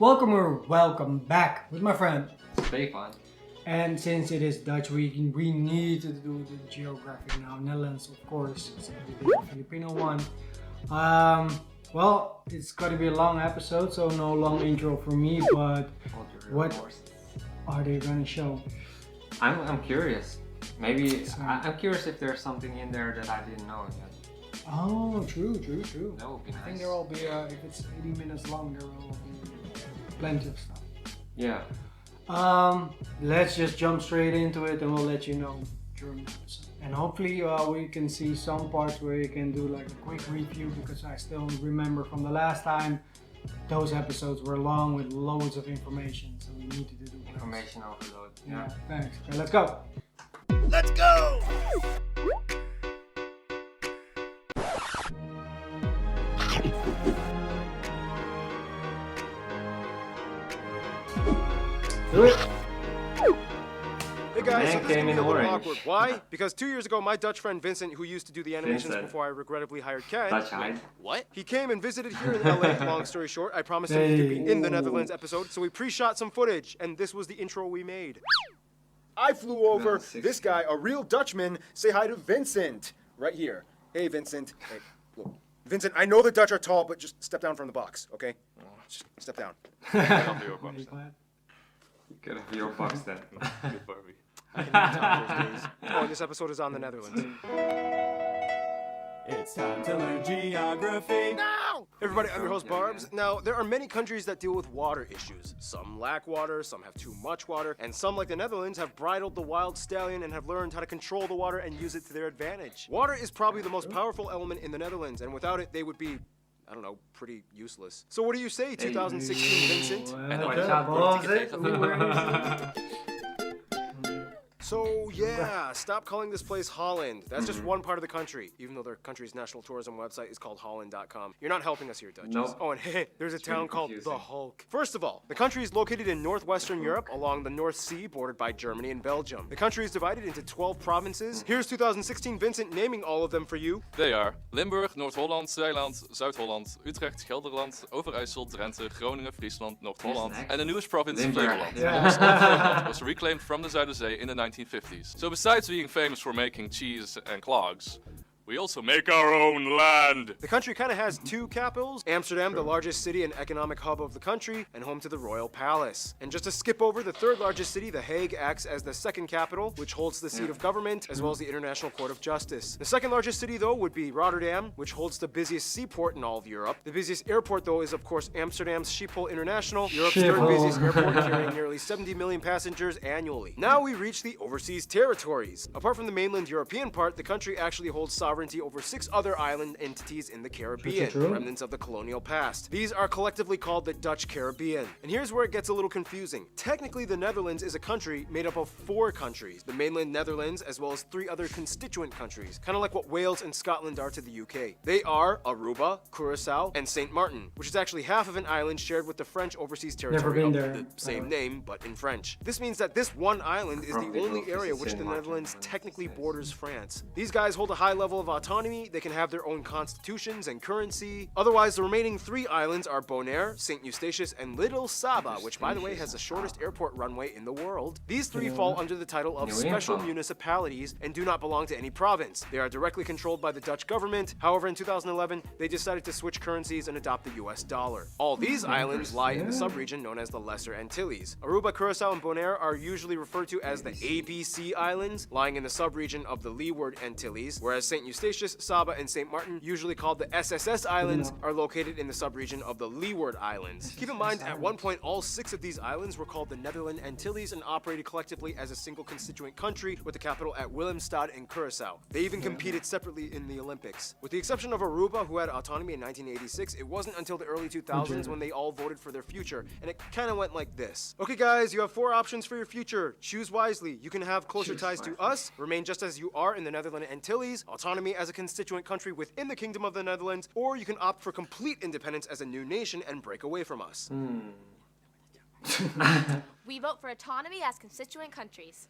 welcome back with my friend. Stefan. And since it is Dutch week, we need to do the Geography Now Netherlands, of course. It's going to be the Filipino one. Well, it's going to be a long episode, so no long intro for me, but what are they going to show? I'm curious. Maybe I'm curious if there's something in there that I didn't know yet. Oh, true. That would be nice. I think there will be, if it's 80 minutes long, there will be plenty of stuff. Yeah. Let's just jump straight into it and we'll let you know during the episode. And hopefully we can see some parts where you can do like a quick review, because I still remember from the last time those episodes were long with loads of information, so we need to do information overload. Yeah, thanks. Okay, let's go. Let's go! Do it. Hey guys, so Man this is came gonna be in a little orange. awkward. Why? Because 2 years ago, my Dutch friend Vincent, who used to do the animations Vincent. before I regrettably hired Ken. Dutch hide. What? He came and visited here in LA. Long story short, I promised him he could be in the Netherlands episode, so we pre-shot some footage, and this was the intro we made. I flew over. This guy, a real Dutchman, say hi to Vincent. Right here. Hey, Vincent. Hey, look. Vincent, I know the Dutch are tall, but just step down from the box, okay? Just step down. Get a your box then. Oh, this episode is on the Netherlands. It's time to learn geography. No! Everybody, I'm your host, Barbs. Now, there are many countries that deal with water issues. Some lack water, some have too much water, and some, like the Netherlands, have bridled the wild stallion and have learned how to control the water and use it to their advantage. Water is probably the most powerful element in the Netherlands, and without it, they would be, I don't know, pretty useless. So what do you say, 2016 Vincent? So yeah, stop calling this place Holland. That's just one part of the country, even though their country's national tourism website is called Holland.com. You're not helping us here, Dutchies. Nope. Oh, and hey, there's a town called confusing. The Hulk. First of all, the country is located in northwestern Europe along the North Sea, bordered by Germany and Belgium. The country is divided into 12 provinces. Here's 2016 Vincent naming all of them for you. They are Limburg, Noord-Holland, Zeeland, Zuid-Holland, Utrecht, Gelderland, Overijssel, Drenthe, Groningen, Friesland, Noord-Holland, and the newest province, Limburg. Flevoland. Yeah. Noord-Holland was reclaimed from the Zuiderzee in the 1950s. So besides being famous for making cheese and clogs, we also make our own land. The country kind of has two capitals. Amsterdam, the largest city and economic hub of the country, and home to the Royal Palace. And just to skip over, the third largest city, The Hague, acts as the second capital, which holds the seat of government, as well as the International Court of Justice. The second largest city, though, would be Rotterdam, which holds the busiest seaport in all of Europe. The busiest airport, though, is of course Amsterdam's Schiphol International, Europe's third busiest airport, carrying nearly 70 million passengers annually. Now we reach the overseas territories. Apart from the mainland European part, the country actually holds sovereignty over 6 other island entities in the Caribbean, remnants of the colonial past. These are collectively called the Dutch Caribbean. And here's where it gets a little confusing. Technically, the Netherlands is a country made up of 4 countries, the mainland Netherlands, as well as 3 other constituent countries, kind of like what Wales and Scotland are to the UK. They are Aruba, Curacao, and Saint Martin, which is actually half of an island shared with the French overseas territory of the same name, but in French. This means that this one island is the only area which the Netherlands technically borders France. These guys hold a high level of autonomy, they can have their own constitutions and currency. Otherwise, the remaining 3 islands are Bonaire, St. Eustatius, and Little Saba, which by the way has the shortest airport runway in the world. These 3 fall under the title of special municipalities and do not belong to any province. They are directly controlled by the Dutch government. However, in 2011, they decided to switch currencies and adopt the US dollar. All these islands lie in the subregion known as the Lesser Antilles. Aruba, Curacao, and Bonaire are usually referred to as the ABC Islands, lying in the subregion of the Leeward Antilles, whereas St. Eustatius, Saba, and St. Martin, usually called the SSS Islands, are located in the subregion of the Leeward Islands. Keep in mind, at one point, all 6 of these islands were called the Netherland Antilles and operated collectively as a single constituent country, with the capital at Willemstad in Curacao. They even competed separately in the Olympics. With the exception of Aruba, who had autonomy in 1986, it wasn't until the early 2000s when they all voted for their future, and it kind of went like this. Okay guys, you have 4 options for your future. Choose wisely. You can have closer ties to us, remain just as you are in the Netherland Antilles, autonomy as a constituent country within the Kingdom of the Netherlands, or you can opt for complete independence as a new nation and break away from us. We vote for autonomy as constituent countries.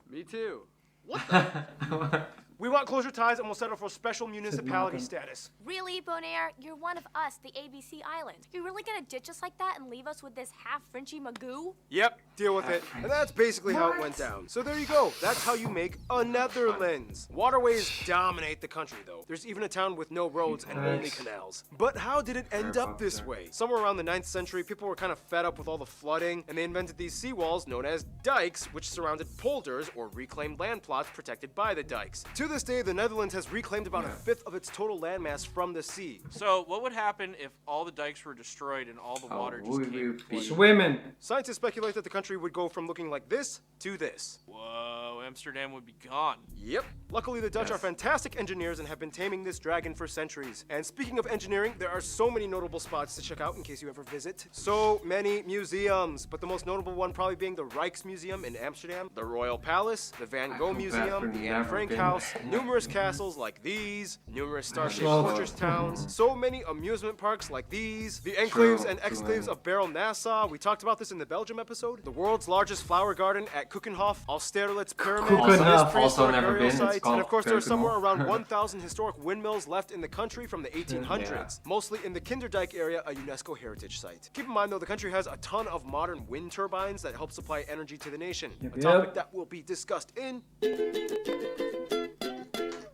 Me too. What the? We want closer ties and we'll settle for special municipality status. Really, Bonaire? You're one of us, the ABC Island. You're really gonna ditch us like that and leave us with this half-Frenchy magoo? Yep, deal with it. And that's basically how it went down. So there you go. That's how you make a Netherlands. Waterways dominate the country, though. There's even a town with no roads and only canals. But how did it end up this way? Somewhere around the 9th century, people were kind of fed up with all the flooding, and they invented these seawalls known as dikes, which surrounded polders or reclaimed land plots protected by the dikes. To this day, the Netherlands has reclaimed about a fifth of its total landmass from the sea. So what would happen if all the dikes were destroyed and all the water just came? Swimming. Scientists speculate that the country would go from looking like this to this. Whoa, Amsterdam would be gone. Yep. Luckily, the Dutch are fantastic engineers and have been taming this dragon for centuries. And speaking of engineering, there are so many notable spots to check out in case you ever visit. So many museums, but the most notable one probably being the Rijksmuseum in Amsterdam, the Royal Palace, the Van Gogh Museum, the Anne Frank House, numerous castles like these, numerous star-shaped fortress towns, so many amusement parks like these, the enclaves and exclaves of Barrel Nassau. We talked about this in the Belgium episode. The world's largest flower garden at Keukenhof, Austerlitz Pyramid, Keukenhof. prehistoric never burial been. It's sites, and called of course there are somewhere Keukenhof. around 1,000 historic windmills left in the country from the 1800s, mostly in the Kinderdijk area, a UNESCO heritage site. Keep in mind though, the country has a ton of modern wind turbines that help supply energy to the nation, a topic that will be discussed in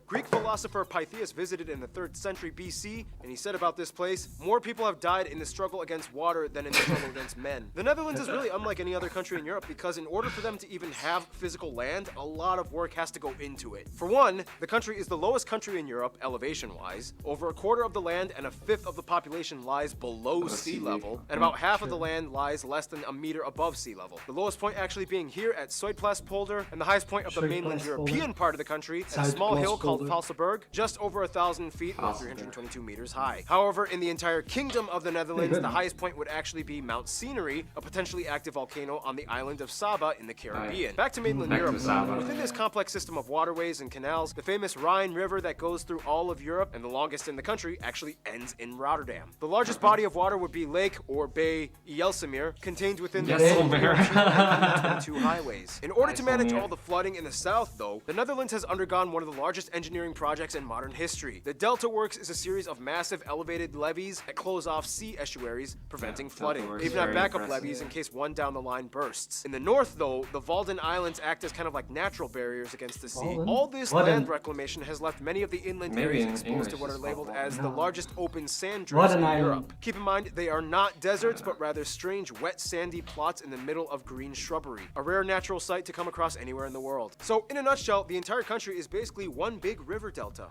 Greek philosopher Pythias visited in the 3rd century BC, and he said about this place, more people have died in the struggle against water than in the struggle against men. The Netherlands is really unlike any other country in Europe because in order for them to even have physical land, a lot of work has to go into it. For one, the country is the lowest country in Europe, elevation-wise. Over a quarter of the land and a fifth of the population lies below sea level, and about half of the land lies less than a meter above sea level. The lowest point actually being here at Zuidplaspolder, and the highest point of the mainland European part of the country at a small hill called Valsenburg, just over 1,000 feet or 322 meters high. However, in the entire kingdom of the Netherlands, the highest point would actually be Mount Scenery, a potentially active volcano on the island of Saba in the Caribbean. Back to mainland Europe. Within this complex system of waterways and canals, the famous Rhine River that goes through all of Europe and the longest in the country actually ends in Rotterdam. The largest body of water would be Lake or Bay Ijsselmeer, contained within the 22 highways. In order to manage all the flooding in the south, though, the Netherlands has undergone one of the largest engineering projects in modern history. The Delta Works is a series of massive elevated levees that close off sea estuaries, preventing flooding. They even have backup levees in case one down the line bursts. In the north, though, the Walden Islands act as kind of like natural barriers against the sea. All this land reclamation has left many of the inland areas exposed to what are labeled as the largest open sand drifts in Europe. Keep in mind, they are not deserts, but rather strange, wet, sandy plots in the middle of green shrubbery, a rare natural sight to come across anywhere in the world. So, in a nutshell, the entire country is basically one big river delta.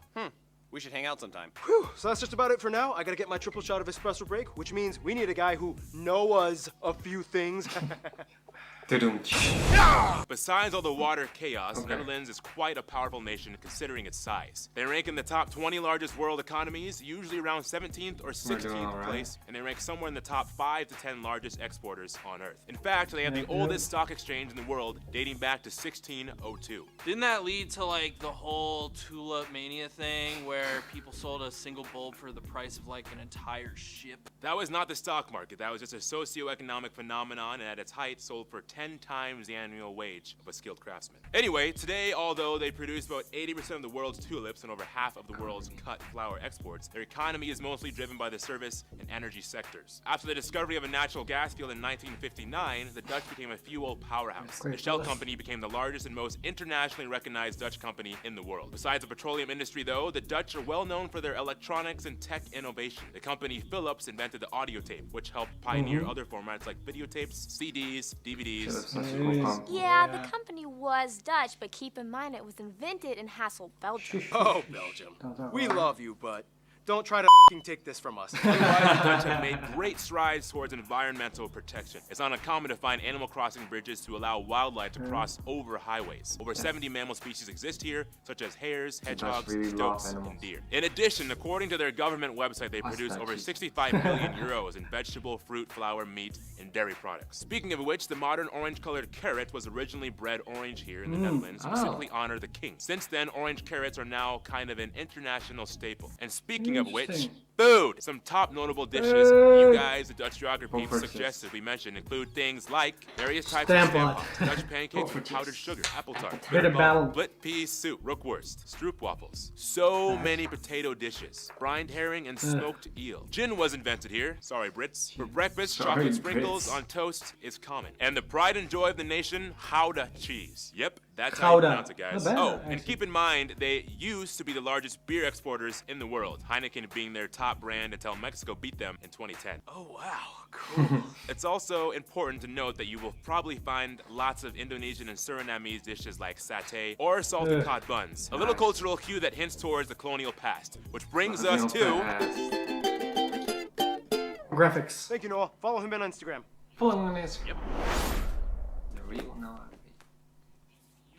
We should hang out sometime. Whew, so that's just about it for now. I gotta get my triple shot of espresso break, which means we need a guy who knows a few things. Besides all the water chaos, the Netherlands is quite a powerful nation considering its size. They rank in the top 20 largest world economies, usually around 17th or 16th place, and they rank somewhere in the top 5 to 10 largest exporters on Earth. In fact, they have the oldest stock exchange in the world, dating back to 1602. Didn't that lead to like the whole tulip mania thing where people sold a single bulb for the price of like an entire ship? That was not the stock market, that was just a socio-economic phenomenon, and at its height sold for 10 times the annual wage of a skilled craftsman. Anyway, today, although they produce about 80% of the world's tulips and over half of the world's cut flower exports, their economy is mostly driven by the service and energy sectors. After the discovery of a natural gas field in 1959, the Dutch became a fuel powerhouse. The Shell company became the largest and most internationally recognized Dutch company in the world. Besides the petroleum industry though, the Dutch are well known for their electronics and tech innovation. The company Philips invented the audio tape, which helped pioneer other formats like videotapes, CDs, DVDs. Yeah, the company was Dutch, but keep in mind it was invented in Hasselt, Belgium. Oh, Belgium. We love you, but don't try to take this from us. Otherwise, the Dutch have made great strides towards environmental protection. It's not uncommon to find animal crossing bridges to allow wildlife to cross over highways. Over 70 mammal species exist here, such as hares, hedgehogs, stoats, and deer. In addition, according to their government website, they produce over 65 million euros in vegetable, fruit, flour, meat, and dairy products. Speaking of which, the modern orange-colored carrot was originally bred orange here in the Netherlands to specifically honor the king. Since then, orange carrots are now kind of an international staple. And speaking of which, Food. Some top notable dishes you guys, the Dutch geography Go for it, suggested we mentioned include things like various types Stamp of on. stamppot, Dutch pancakes with powdered sugar, apple tart, Hit a battle. split pea soup, rookworst, stroopwafels. So many potato dishes, brined herring and smoked eel. Gin was invented here. Sorry, Brits. For breakfast, Sorry, chocolate sprinkles Brits. on toast is common. And the pride and joy of the nation, Gouda cheese. Yep, that's how you Gouda. pronounce it, guys. Not bad, Oh, and actually. keep in mind, they used to be the largest beer exporters in the world, Heineken being their top brand until Mexico beat them in 2010. Oh wow, cool. It's also important to note that you will probably find lots of Indonesian and Surinamese dishes like satay or salted Ugh. cod buns. A little cultural cue that hints towards the colonial past, which brings us to... Graphics. Thank you, Noah. Follow him on Instagram. Follow on Instagram. Yep. The real Noah.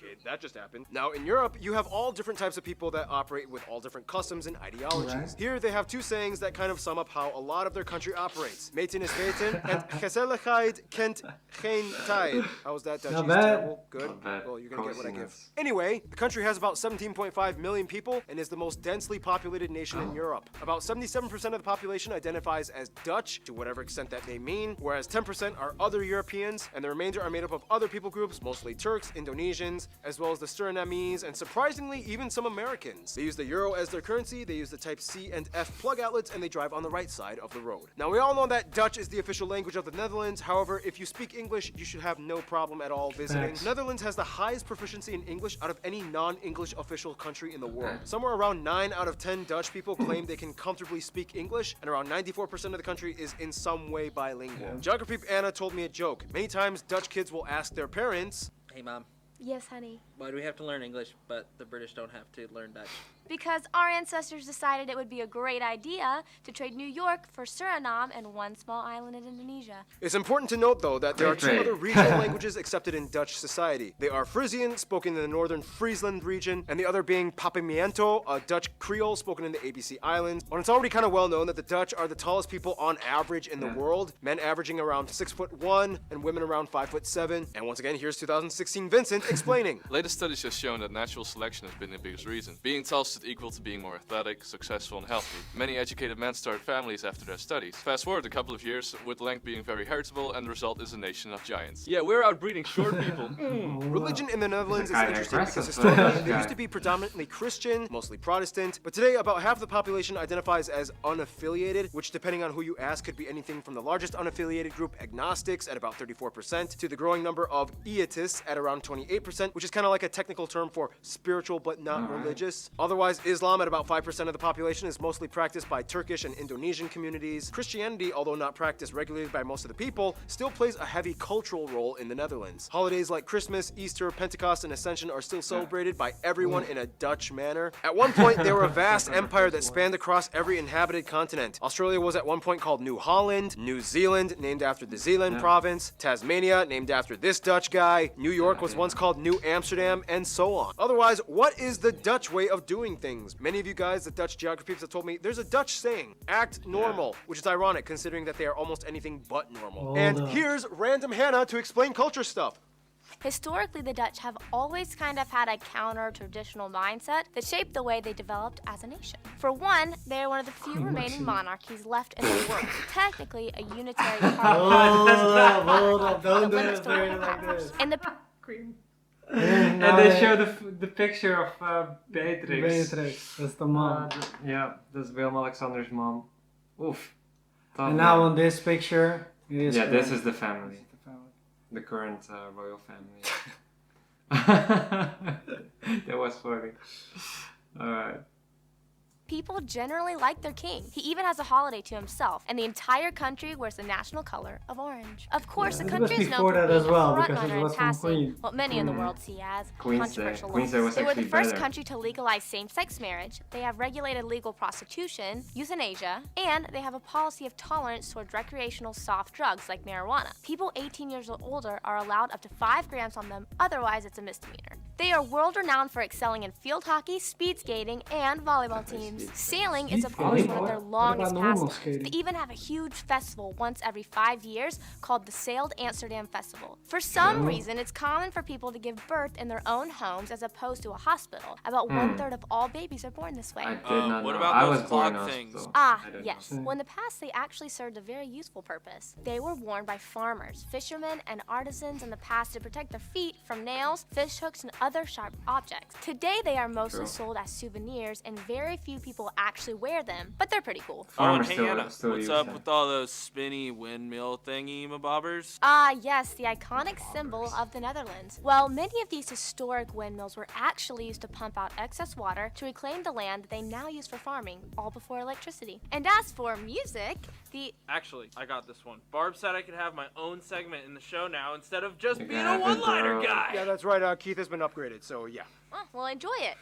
Okay, that just happened. Now, in Europe, you have all different types of people that operate with all different customs and ideologies. Right. Here, they have two sayings that kind of sum up how a lot of their country operates. Meten is weten, and gezelligheid kent geen tijd. How was that, Dutch? Not bad. Terrible? Good? Not bad. Well, you're gonna get what I give. Coziness. Anyway, the country has about 17.5 million people and is the most densely populated nation in Europe. About 77% of the population identifies as Dutch, to whatever extent that may mean, whereas 10% are other Europeans, and the remainder are made up of other people groups, mostly Turks, Indonesians, as well as the Surinamese, and surprisingly, even some Americans. They use the euro as their currency, they use the type C and F plug outlets, and they drive on the right side of the road. Now, we all know that Dutch is the official language of the Netherlands. However, if you speak English, you should have no problem at all visiting. Facts. Netherlands has the highest proficiency in English out of any non-English official country in the world. Somewhere around 9 out of 10 Dutch people claim they can comfortably speak English, and around 94% of the country is in some way bilingual. Geography Anna told me a joke. Many times, Dutch kids will ask their parents, Hey mom, Yes, honey. why do we have to learn English, but the British don't have to learn Dutch? Because our ancestors decided it would be a great idea to trade New York for Suriname and one small island in Indonesia. It's important to note, though, that there are two Great. other regional languages accepted in Dutch society. They are Frisian, spoken in the northern Friesland region, and the other being Papiamento, a Dutch Creole spoken in the ABC Islands. And it's already kind of well known that the Dutch are the tallest people on average in the world, men averaging around 6'1" and women around 5'7". And once again, here's 2016 Vincent explaining. Latest studies have shown that natural selection has been the biggest reason. Being tall stood equal to being more athletic, successful, and healthy. Many educated men start families after their studies. Fast forward a couple of years, with length being very heritable, and the result is a nation of giants. Yeah, we're outbreeding short people. Religion in the Netherlands is Kinda interesting because aggressive, historically but- they used to be predominantly Christian, mostly Protestant, but today about half the population identifies as unaffiliated, which depending on who you ask could be anything from the largest unaffiliated group, agnostics, at about 34%, to the growing number of eiatists at around 28%, which is kind of like a technical term for spiritual but not religious. Otherwise, Islam at about 5% of the population is mostly practiced by Turkish and Indonesian communities. Christianity, although not practiced regularly by most of the people, still plays a heavy cultural role in the Netherlands. Holidays like Christmas, Easter, Pentecost, and Ascension are still celebrated by everyone in a Dutch manner. At one point, they were a vast empire that spanned across every inhabited continent. Australia was at one point called New Holland, New Zealand, named after the Zeeland province, Tasmania, named after this Dutch guy, New York was once called New Amsterdam, and so on. Otherwise, what is the Dutch way of doing things? Many of you guys, the Dutch geography peeps, have told me there's a Dutch saying, act normal, which is ironic considering that they are almost anything but normal. Hold And up. here's random Hannah to explain culture stuff. Historically, the Dutch have always kind of had a counter-traditional mindset that shaped the way they developed as a nation. For one, they are one of the few remaining monarchies left in the world. Technically, a unitary parliament. Hold up, don't do it Historical like powers. this. In the And they show the picture of Beatrix. Beatrix, that's the mom. Yeah, that's Willem-Alexander's mom. Oof. Tough, And now man. on this picture, it is Yeah, this correct. is the family. The family. The current royal family. That was funny. Alright. people generally like their king. He even has a holiday to himself, and the entire country wears the national color of orange. Of course, Yeah, the this was country is known before for that being as well, a because it frontrunner in was from passing Queen. what many in the world see as Queen's Day. controversial Queen's Day laws. was They were the actually first better. country to legalize same-sex marriage. They have regulated legal prostitution, euthanasia, and they have a policy of tolerance towards recreational soft drugs like marijuana. People 18 years or older are allowed up to 5 grams on them, otherwise it's a misdemeanor. They are world-renowned for excelling in field hockey, speed skating, and volleyball teams. Sailing is, of course, one of their longest pastimes. They even have a huge festival once every 5 years called the Sailed Amsterdam Festival. For some reason, it's common for people to give birth in their own homes as opposed to a hospital. About 1/3 of all babies are born this way. I did not know. What about I those was born clog in things? hospital. Ah, I didn't yes. know. Well, in the past, they actually served a very useful purpose. They were worn by farmers, fishermen, and artisans in the past to protect their feet from nails, fish hooks, and other sharp objects. Today, they are mostly sold as souvenirs, and very few people actually wear them, but they're pretty cool. Farmers Hey, still, Anna, still what's use up them. with all those spinny windmill thingy-mabobbers? Ah, yes, the iconic symbol of the Netherlands. Well, many of these historic windmills were actually used to pump out excess water to reclaim the land that they now use for farming, all before electricity. And as for music, Actually, I got this one. Barb said I could have my own segment in the show now instead of just You being can a have it, one-liner bro. guy. Yeah, that's right. Keith has been upgraded, so yeah. well, enjoy it.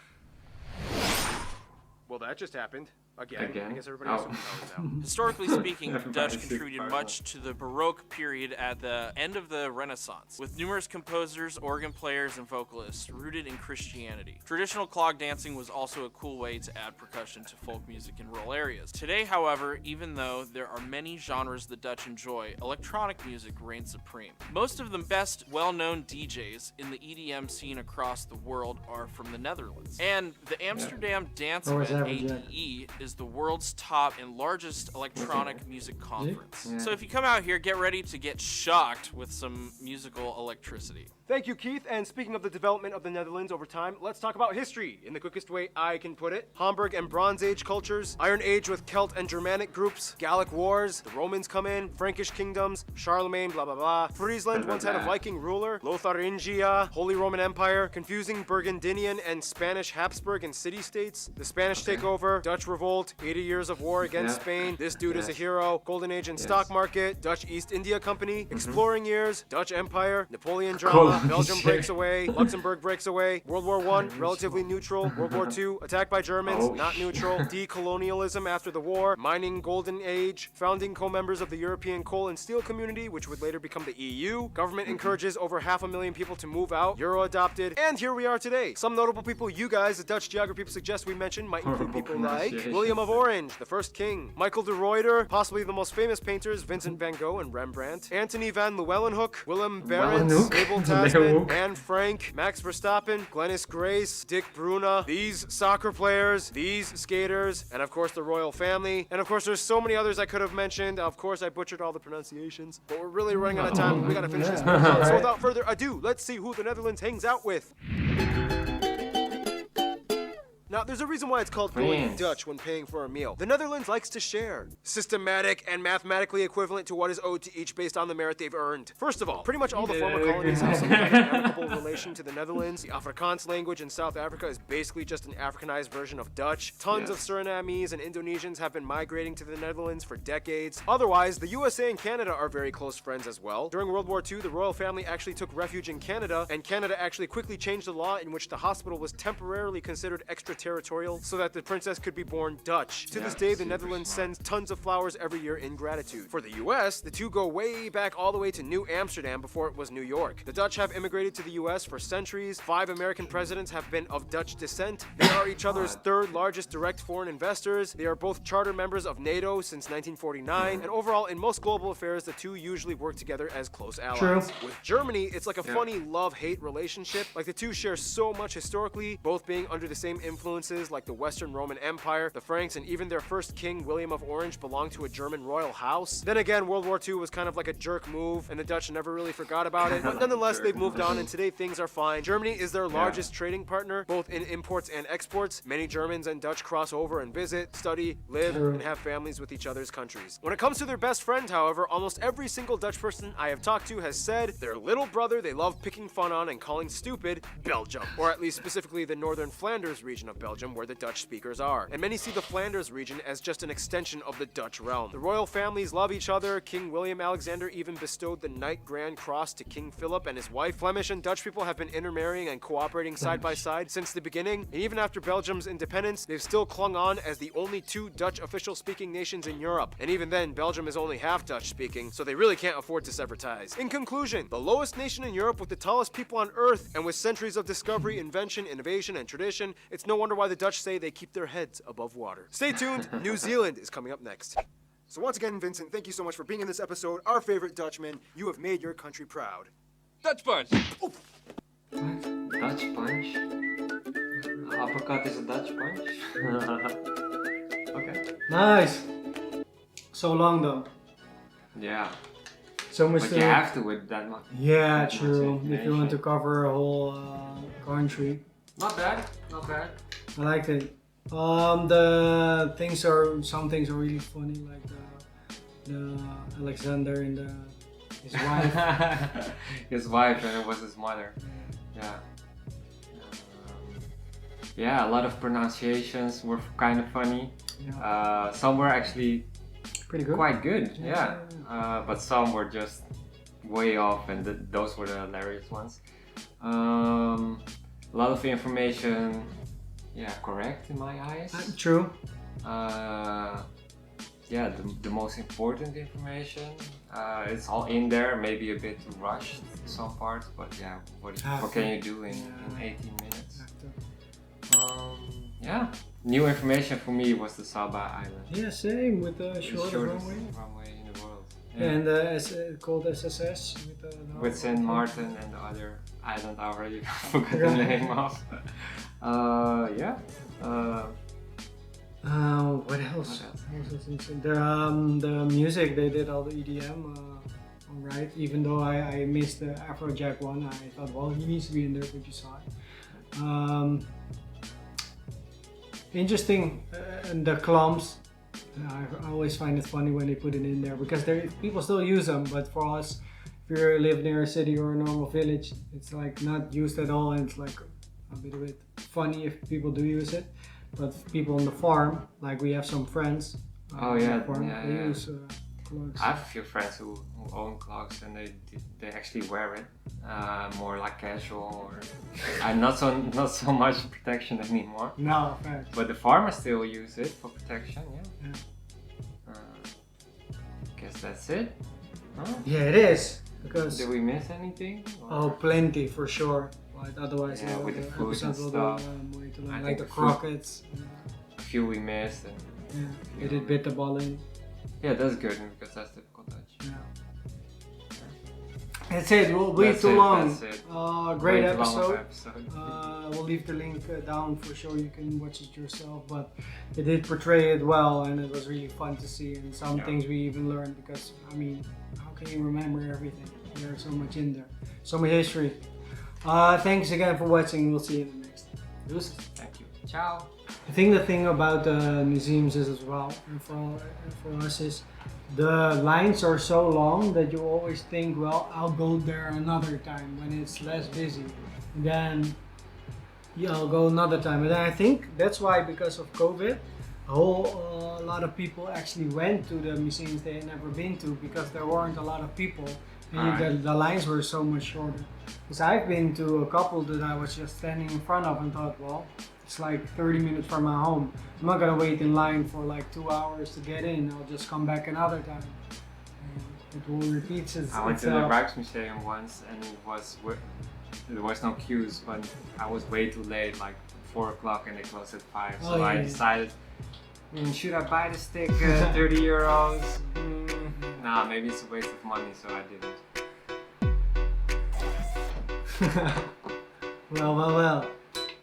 Well, that just happened. Again. I guess everybody has superpowers now. Historically speaking, the Everybody's Dutch contributed super much to the Baroque period at the end of the Renaissance, with numerous composers, organ players, and vocalists rooted in Christianity. Traditional clog dancing was also a cool way to add percussion to folk music in rural areas. Today, however, even though there are many genres the Dutch enjoy, electronic music reigns supreme. Most of the best well-known DJs in the EDM scene across the world are from the Netherlands. And the Amsterdam Dance Always Event, average, yeah. ADE, is the world's top and largest electronic music conference. Yeah. So if you come out here, get ready to get shocked with some musical electricity. Thank you, Keith. And speaking of the development of the Netherlands over time, let's talk about history in the quickest way I can put it. Hamburg and Bronze Age cultures, Iron Age with Celt and Germanic groups, Gallic Wars, the Romans come in, Frankish kingdoms, Charlemagne, blah blah blah. Friesland once had a Viking ruler, Lotharingia, Holy Roman Empire, confusing Burgundian and Spanish Habsburg and city-states, the Spanish takeover, Dutch revolt, 80 years of war against Yeah. Spain, this dude is a Yes. hero, Golden Age and Yes. stock market, Dutch East India Company, exploring years, Dutch Empire, Napoleon drama, Belgium breaks away, Luxembourg breaks away, World War I, relatively neutral, World War II, attacked by Germans, Oh, not neutral, decolonialism after the war, mining golden age, founding co-members of the European Coal and Steel Community, which would later become the EU, government encourages over 500,000 people to move out, Euro adopted, and here we are today. Some notable people you guys, the Dutch geography people suggest we mention, might include people like William of Orange, the first king, Michael de Ruyter, possibly the most famous painters, Vincent van Gogh and Rembrandt, Antony van Leeuwenhoek, Willem Barents, Leeuwenhoek? Abel Tasman, Leeuwenhoek. Anne Frank, Max Verstappen, Glennis Grace, Dick Bruna, these soccer players, these skaters, and of course the royal family. And of course there's so many others I could have mentioned. Of course I butchered all the pronunciations, but we're really running out of time. We gotta finish this. So without further ado, let's see who the Netherlands hangs out with. Now, there's a reason why it's called going France. Dutch when paying for a meal. The Netherlands likes to share. Systematic and mathematically equivalent to what is owed to each based on the merit they've earned. First of all, pretty much all the former colonies have some kind of amicable relation to the Netherlands. The Afrikaans language in South Africa is basically just an Africanized version of Dutch. Tons of Surinamese and Indonesians have been migrating to the Netherlands for decades. Otherwise, the USA and Canada are very close friends as well. During World War II, the royal family actually took refuge in Canada, and Canada actually quickly changed the law in which the hospital was temporarily considered extraterritorial so that the princess could be born Dutch. To this day, the Netherlands sends tons of flowers every year in gratitude. For the US, the two go way back all the way to New Amsterdam before it was New York. The Dutch have immigrated to the US for centuries. 5 American presidents have been of Dutch descent. They are each other's third largest direct foreign investors. They are both charter members of NATO since 1949. And overall, in most global affairs, the two usually work together as close allies. With Germany, it's like a funny love-hate relationship. Like the two share so much historically, both being under the same influences like the Western Roman Empire, the Franks, and even their first king, William of Orange, belonged to a German royal house. Then again, World War II was kind of like a jerk move, and the Dutch never really forgot about it. But nonetheless, they've moved on, and today things are fine. Germany is their largest trading partner, both in imports and exports. Many Germans and Dutch cross over and visit, study, live, and have families with each other's countries. When it comes to their best friend, however, almost every single Dutch person I have talked to has said their little brother they love picking fun on and calling stupid, Belgium. Or at least specifically the northern Flanders region of Belgium where the Dutch speakers are, and many see the Flanders region as just an extension of the Dutch realm. The royal families love each other. King William Alexander even bestowed the Knight Grand Cross to King Philip and his wife. Flemish and Dutch people have been intermarrying and cooperating side by side since the beginning, and even after Belgium's independence, they've still clung on as the only two Dutch official-speaking nations in Europe. And even then, Belgium is only half Dutch-speaking, so they really can't afford to sever ties. In conclusion, the lowest nation in Europe with the tallest people on Earth, and with centuries of discovery, invention, innovation, and tradition, it's no wonder why the Dutch say they keep their heads above water. Stay tuned, New Zealand is coming up next. So once again, Vincent, thank you so much for being in this episode. Our favorite Dutchman, you have made your country proud. Dutch punch! Dutch punch? Uppercut is a Dutch punch? Okay. Nice. So long though. Yeah. So much. But you have to with that much. Yeah, that true. much If you want to cover a whole country. Not bad. Not bad. I liked it. Some things are really funny, like the Alexander and his wife. His wife, and it was his mother. Yeah. Yeah, a lot of pronunciations were kind of funny. Yeah. Some were actually Pretty good. quite good. Yeah. But some were just way off, and those were the hilarious ones. A lot of information, yeah, correct in my eyes. True. Yeah, the most important information, it's all in there, maybe a bit rushed some parts, but yeah, what can you do in 18 minutes? Yeah, new information for me was the Saba Island. Yeah, same with the The shortest shortest runway. runway in the world. And called SSS With Saint Martin and the other island I already forgot the name of. Yeah. What else? The music, they did all the EDM. Alright, even though I missed the Afrojack one, I thought, well, he needs to be in there, but you saw it. Interesting, the clumps. I always find it funny when they put it in there because people still use them, but for us, if you live near a city or a normal village, it's like not used at all, and it's like a bit funny if people do use it. But people on the farm, like we have some friends. Oh yeah, farm, yeah, they yeah. use clogs. I have a few friends who own clogs and they actually wear it more like casual or not so much protection anymore. No, fair. But the farmers still use it for protection. Yeah. Guess that's it. Huh? Yeah, it is because. Did we miss anything? Oh, plenty for sure. Like otherwise, Yeah, with the food and episode will stuff. go way too long. I Like think the the food- croquettes. A few we missed and They did bitterballen. yeah, that's good because that's typical Dutch. Yeah. That's it. We'll be That's too it, long. that's it. Great Way too long of episode. We'll leave the link down for sure. You can watch it yourself. But it did portray it well, and it was really fun to see. And some things we even learned because I mean, how can you remember everything? There's so much in there, so much history. Thanks again for watching. We'll see you in the next. Deuces. Thank you. Ciao. I think the thing about museums is as well, and for us is, the lines are so long that you always think, well, I'll go there another time when it's less busy. Then I'll go another time. And then I think that's why, because of COVID, a lot of people actually went to the museums they had never been to because there weren't a lot of people. And the lines were so much shorter. Because I've been to a couple that I was just standing in front of and thought, well, it's like 30 minutes from my home. I'm not gonna wait in line for like 2 hours to get in. I'll just come back another time. And it will repeat itself. I went to the Rijksmuseum once and there was no queues, but I was way too late, like 4 o'clock, and they closed at 5. So I decided, should I buy the stick, 30 euros? Nah, maybe it's a waste of money, so I didn't. Well.